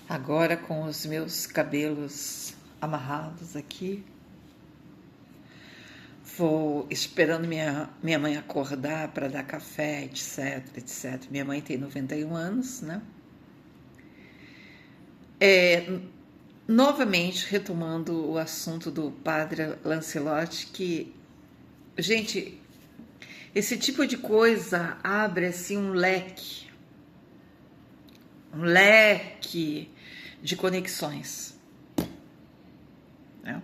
Agora com os meus cabelos amarrados aqui, vou esperando minha mãe acordar para dar café, etc, etc. Minha mãe tem 91 anos, né? Novamente retomando o assunto do padre Lancelotti, que, gente, esse tipo de coisa abre assim um leque de conexões, né?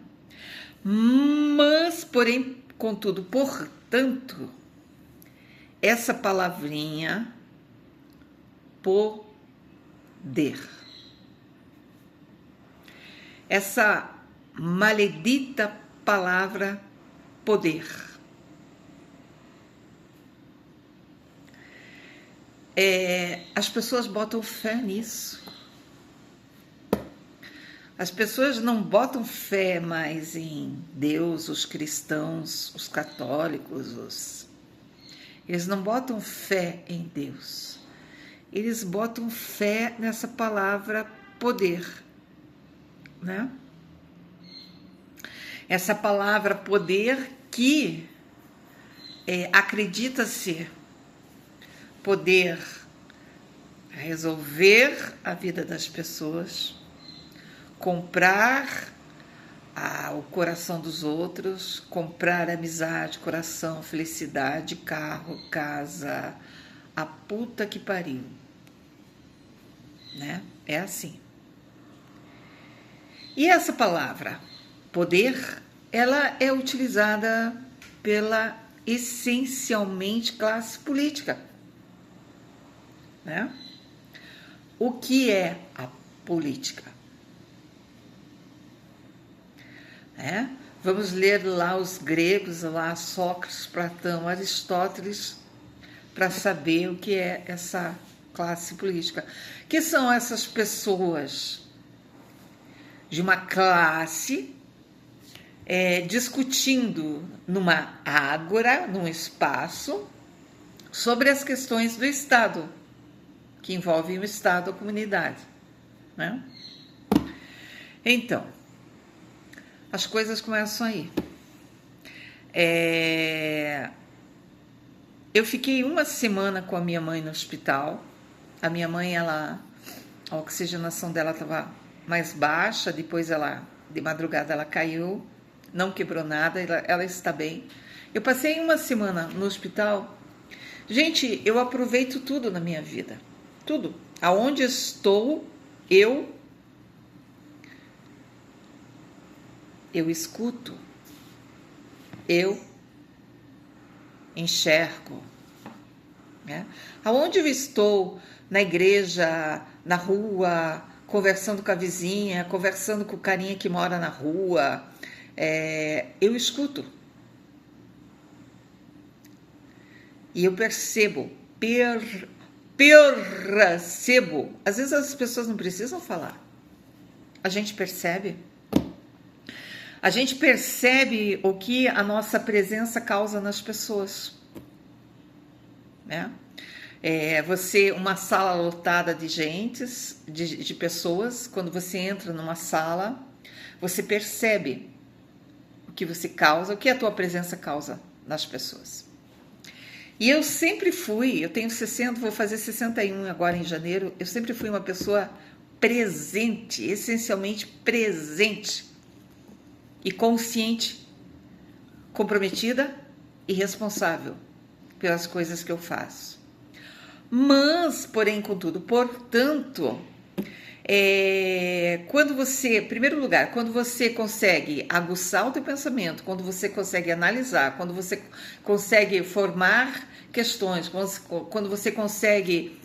Mas, porém, contudo, portanto, essa palavrinha poder, essa maledita palavra poder, as pessoas botam fé nisso. As pessoas não botam fé mais em Deus, os cristãos, os católicos, eles não botam fé em Deus. Eles botam fé nessa palavra poder, né? Essa palavra poder que acredita-se poder resolver a vida das pessoas, comprar o coração dos outros, comprar amizade, coração, felicidade, carro, casa, a puta que pariu, né? É assim. E essa palavra, poder, ela é utilizada pela essencialmente classe política, né? O que é a política? Vamos ler lá os gregos, lá Sócrates, Platão, Aristóteles, para saber o que é essa classe política. Que são essas pessoas de uma classe discutindo numa ágora, num espaço, sobre as questões do Estado, que envolvem o Estado, a comunidade, né? Então, as coisas começam aí. Eu fiquei uma semana com a minha mãe no hospital. A minha mãe, a oxigenação dela estava mais baixa, depois de madrugada ela caiu, não quebrou nada, ela está bem. Eu passei uma semana no hospital. Gente, eu aproveito tudo na minha vida, tudo. Aonde estou, eu escuto, eu enxergo, né? Aonde eu estou, na igreja, na rua, conversando com a vizinha, conversando com o carinha que mora na rua, eu escuto. E eu percebo, percebo. Às vezes as pessoas não precisam falar. A gente percebe. A gente percebe o que a nossa presença causa nas pessoas, né? Uma sala lotada de de pessoas, quando você entra numa sala, você percebe o que você causa, o que a tua presença causa nas pessoas. E eu sempre fui, eu tenho 60, vou fazer 61 agora em janeiro, eu sempre fui uma pessoa presente, essencialmente presente, e consciente, comprometida e responsável pelas coisas que eu faço. Mas, porém, contudo, portanto, em primeiro lugar, quando você consegue aguçar o teu pensamento, quando você consegue analisar, quando você consegue formar questões, quando você consegue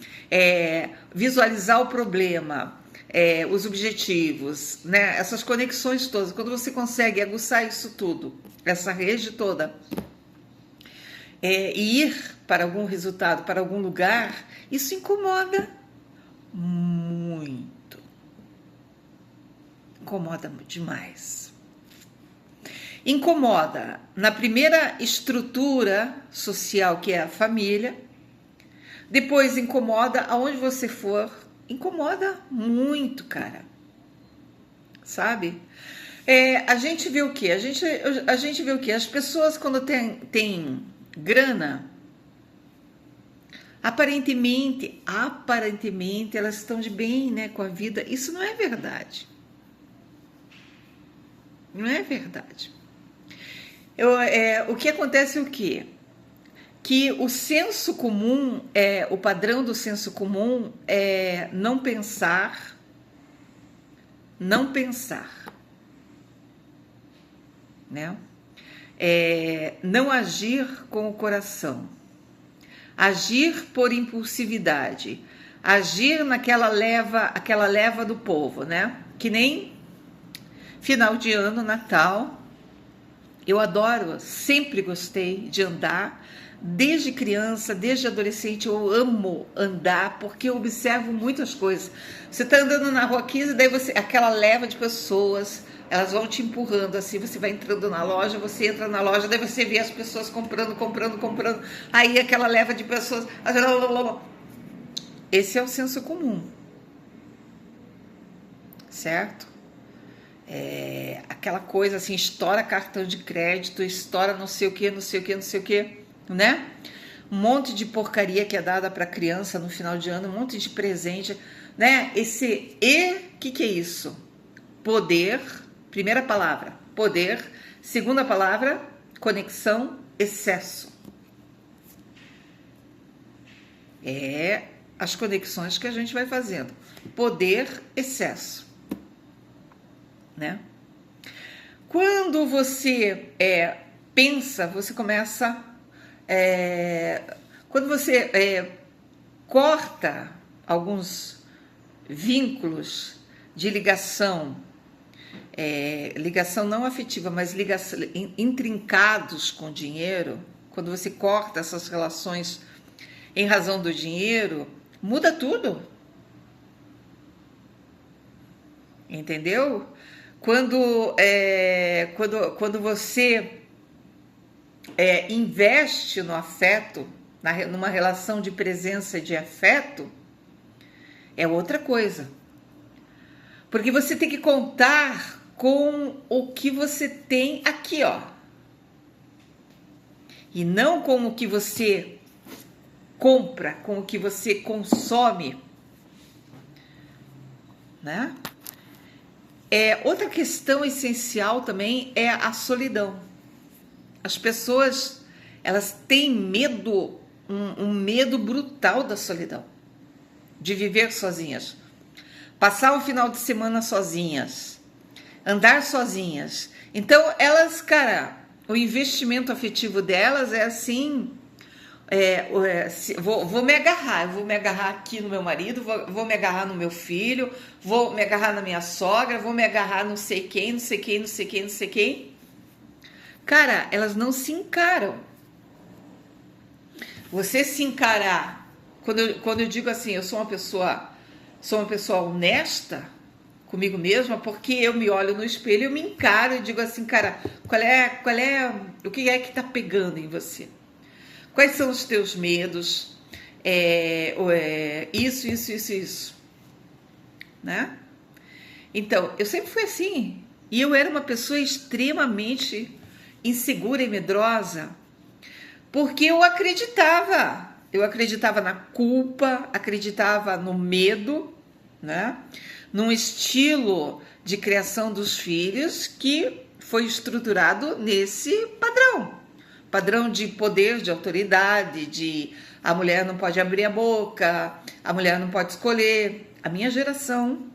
visualizar o problema, os objetivos, né? Essas conexões todas, quando você consegue aguçar isso tudo, essa rede toda, e ir para algum resultado, para algum lugar, isso incomoda muito. Incomoda demais. Incomoda na primeira estrutura social, que é a família. Depois incomoda aonde você for, Incomoda muito, cara. Sabe? A gente vê o quê? A gente vê o quê? As pessoas, quando tem grana, aparentemente, elas estão de bem, né, com a vida. Isso não é verdade. Não é verdade. O que acontece é o quê? Que o senso comum, o padrão do senso comum é não pensar, né? Não agir com o coração, agir por impulsividade, agir aquela leva do povo, né? Que nem final de ano, Natal. Eu adoro, sempre gostei de andar. Desde criança, desde adolescente, eu amo andar, porque eu observo muitas coisas. Você está andando na rua 15, daí aquela leva de pessoas, elas vão te empurrando assim, você vai entrando na loja, você entra na loja, daí você vê as pessoas comprando, aí aquela leva de pessoas... Esse é o senso comum, certo? Aquela coisa assim, estoura cartão de crédito, estoura não sei o que, né? Um monte de porcaria que é dada para criança no final de ano, um monte de presente, né? Que é isso? Poder, primeira palavra, poder. Segunda palavra, conexão, excesso. As conexões que a gente vai fazendo. Poder, excesso, né? Quando você pensa, você começa... quando você corta alguns vínculos de ligação, ligação não afetiva, mas ligação, intrincados com dinheiro, quando você corta essas relações em razão do dinheiro, muda tudo. Entendeu? Quando você investe no afeto, numa relação de presença e de afeto, é outra coisa. Porque você tem que contar com o que você tem aqui, ó. E não com o que você compra, com o que você consome, né? Outra questão essencial também é a solidão. As pessoas, elas têm medo, um medo brutal da solidão, de viver sozinhas, passar o final de semana sozinhas, andar sozinhas. Então, elas, cara, o investimento afetivo delas é assim, vou me agarrar, eu vou me agarrar aqui no meu marido, vou me agarrar no meu filho, vou me agarrar na minha sogra, vou me agarrar não sei quem. Cara, elas não se encaram. Você se encarar, quando eu digo assim, eu sou uma pessoa honesta comigo mesma, porque eu me olho no espelho, eu me encaro e digo assim, cara, o que é que tá pegando em você? Quais são os teus medos? Isso, né? Então, eu sempre fui assim, e eu era uma pessoa extremamente insegura e medrosa, porque eu acreditava na culpa, acreditava no medo, né? Num estilo de criação dos filhos que foi estruturado nesse padrão de poder, de autoridade, de a mulher não pode abrir a boca, a mulher não pode escolher. A minha geração,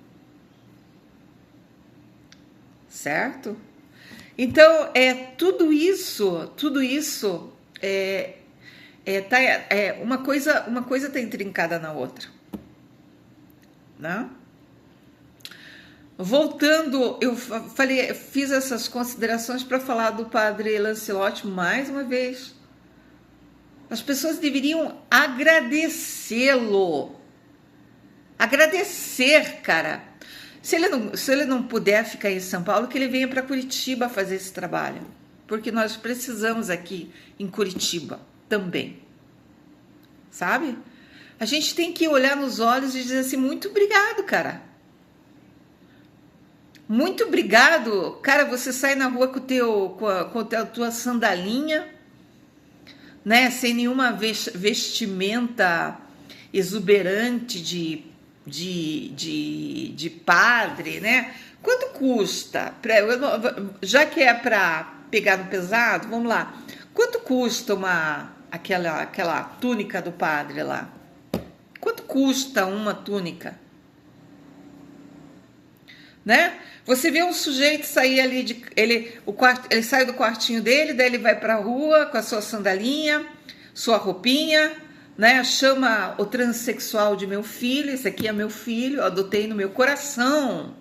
certo? Então, tudo isso uma coisa está intrincada na outra, né? Voltando, fiz essas considerações para falar do padre Lancelotti mais uma vez. As pessoas deveriam agradecê-lo. Agradecer, cara. Se ele não puder ficar em São Paulo, que ele venha para Curitiba fazer esse trabalho. Porque nós precisamos aqui em Curitiba também. Sabe? A gente tem que olhar nos olhos e dizer assim, muito obrigado, cara. Muito obrigado. Cara, você sai na rua com a tua sandalinha, né? Sem nenhuma vestimenta exuberante de padre, né? Quanto custa? Já que é para pegar no pesado, vamos lá. Quanto custa aquela túnica do padre lá? Quanto custa uma túnica? Né? Você vê um sujeito sair ali ele sai do quartinho dele, daí ele vai para a rua com a sua sandalinha, sua roupinha, né? Chama o transexual de meu filho. Esse aqui é meu filho, eu adotei no meu coração.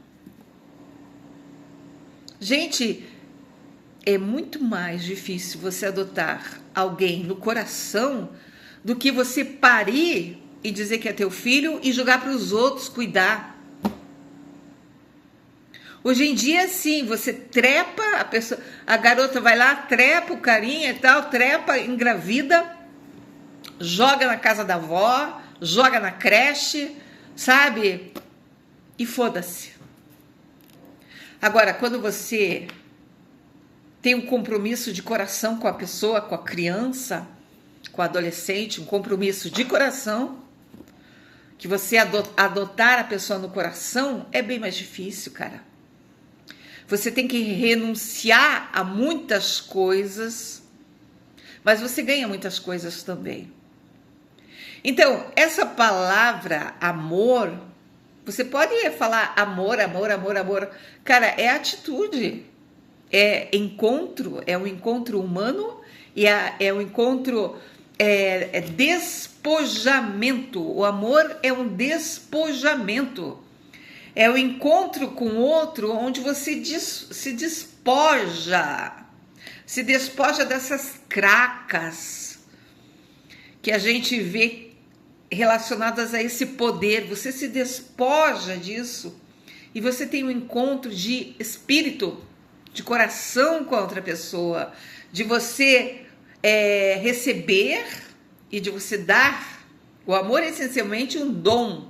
Gente, é muito mais difícil você adotar alguém no coração do que você parir e dizer que é teu filho e jogar para os outros cuidar. Hoje em dia, sim, você trepa, a garota vai lá, trepa o carinha e tal, trepa, engravida, joga na casa da avó, joga na creche, sabe? E foda-se. Agora, quando você tem um compromisso de coração com a pessoa, com a criança, com o adolescente, um compromisso de coração, que você adotar a pessoa no coração é bem mais difícil, cara. Você tem que renunciar a muitas coisas, mas você ganha muitas coisas também. Então, essa palavra amor, você pode falar amor, amor, amor, amor. Cara, é atitude, é encontro, é um encontro humano e é um encontro, é despojamento. O amor é um despojamento. É o encontro com o outro onde você se despoja dessas cracas que a gente vê relacionadas a esse poder. Você se despoja disso e você tem um encontro de espírito, de coração com a outra pessoa, de você receber e de você dar. O amor é essencialmente um dom.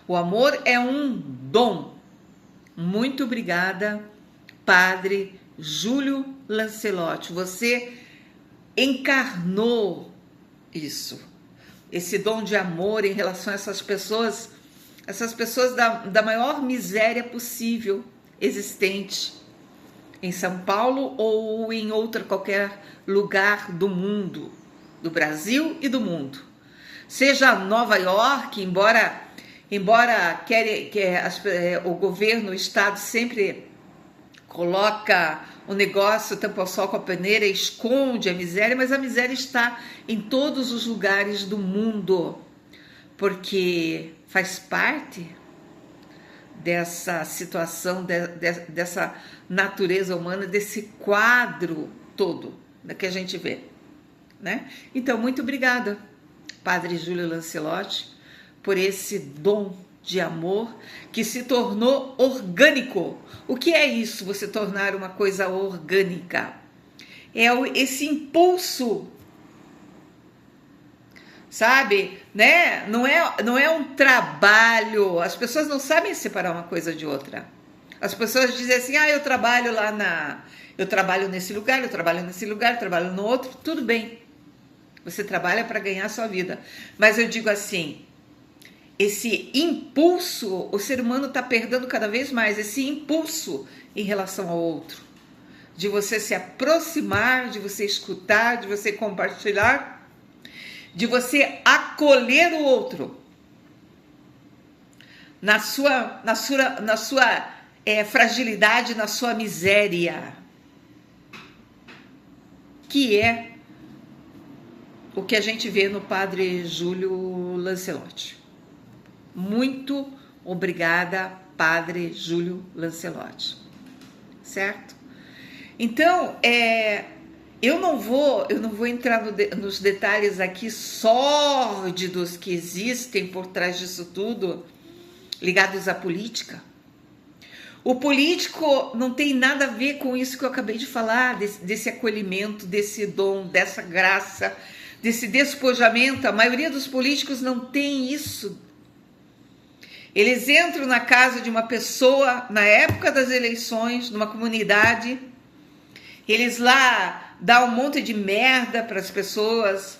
O amor é um dom. Muito obrigada, Padre Júlio Lancelotti. Você encarnou isso. Esse dom de amor em relação a essas pessoas da maior miséria possível existente em São Paulo ou em qualquer lugar do mundo, do Brasil e do mundo. Seja Nova York, embora o governo, o Estado sempre coloca o negócio, tampa o sol com a peneira, esconde a miséria, mas a miséria está em todos os lugares do mundo, porque faz parte dessa situação, dessa natureza humana, desse quadro todo que a gente vê, né? Então, muito obrigada, Padre Júlio Lancelotti, por esse dom de amor que se tornou orgânico. O que é isso, você tornar uma coisa orgânica? É esse impulso, sabe? Né? Não é um trabalho. As pessoas não sabem separar uma coisa de outra. As pessoas dizem assim, eu trabalho eu trabalho nesse lugar, eu trabalho nesse lugar, eu trabalho no outro, tudo bem. Você trabalha para ganhar a sua vida. Mas eu digo assim, esse impulso, o ser humano está perdendo cada vez mais esse impulso em relação ao outro, de você se aproximar, de você escutar, de você compartilhar, de você acolher o outro na sua fragilidade, na sua miséria, que é o que a gente vê no Padre Júlio Lancelotti. Muito obrigada, Padre Júlio Lancelotti. Certo? Então, eu não vou entrar nos detalhes aqui sórdidos que existem por trás disso tudo, ligados à política. O político não tem nada a ver com isso que eu acabei de falar, desse acolhimento, desse dom, dessa graça, desse despojamento. A maioria dos políticos não tem isso. Eles entram na casa de uma pessoa na época das eleições, numa comunidade, eles lá dão um monte de merda para as pessoas,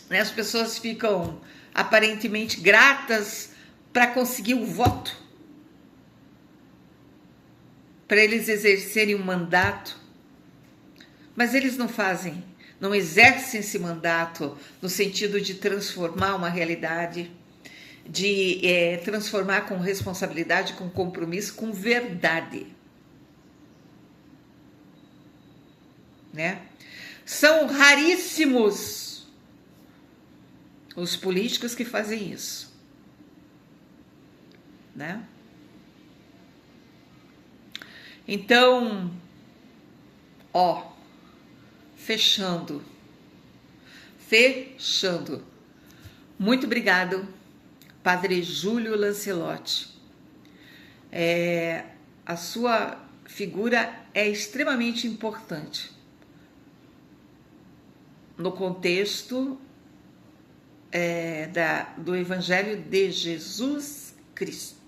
né? As pessoas ficam aparentemente gratas para conseguir o voto, para eles exercerem um mandato, mas eles não exercem esse mandato no sentido de transformar uma realidade, de transformar com responsabilidade, com compromisso, com verdade, né? São raríssimos os políticos que fazem isso, né? Então, fechando. Muito obrigado, Padre Júlio Lancelotti. A sua figura é extremamente importante no contexto do Evangelho de Jesus Cristo.